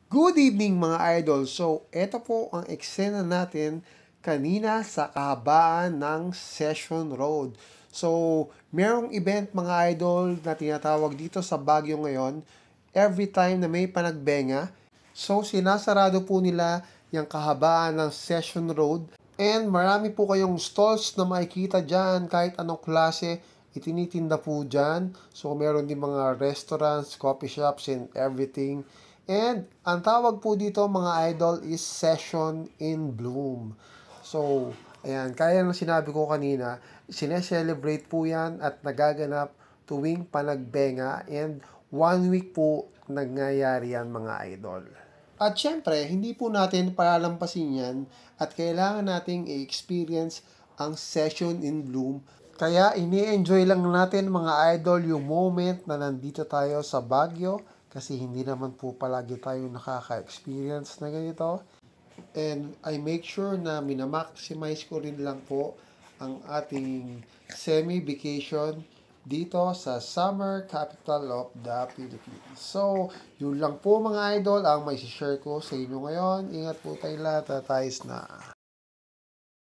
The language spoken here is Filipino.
Good evening mga idol. So, ito po ang eksena natin kanina sa kahabaan ng Session Road. So, merong event mga idol na tinatawag dito sa Baguio ngayon every time na may panagbenga. So, sinasarado po nila yung kahabaan ng Session Road and marami po kayong stalls na makikita dyan kahit anong klase itinitinda po dyan. So, meron din mga restaurants, coffee shops, and everything. And ang tawag po dito mga idol is Session in Bloom. So, ayan, kaya ng sinabi ko kanina, sineselebrate po yan at nagaganap tuwing panagbenga and 1 week po nangyayari yan mga idol. At syempre, hindi po natin palalampasin yan at kailangan nating i-experience ang Session in Bloom. Kaya ini-enjoy lang natin mga idol yung moment na nandito tayo sa Baguio kasi hindi naman po palagi tayo nakaka-experience na ganito. And I make sure na minamaximize ko rin lang po ang ating semi-vacation dito sa summer capital of the Philippines. So, yun lang po mga idol ang may share ko sa inyo ngayon. Ingat po tayo lahat at ayos na.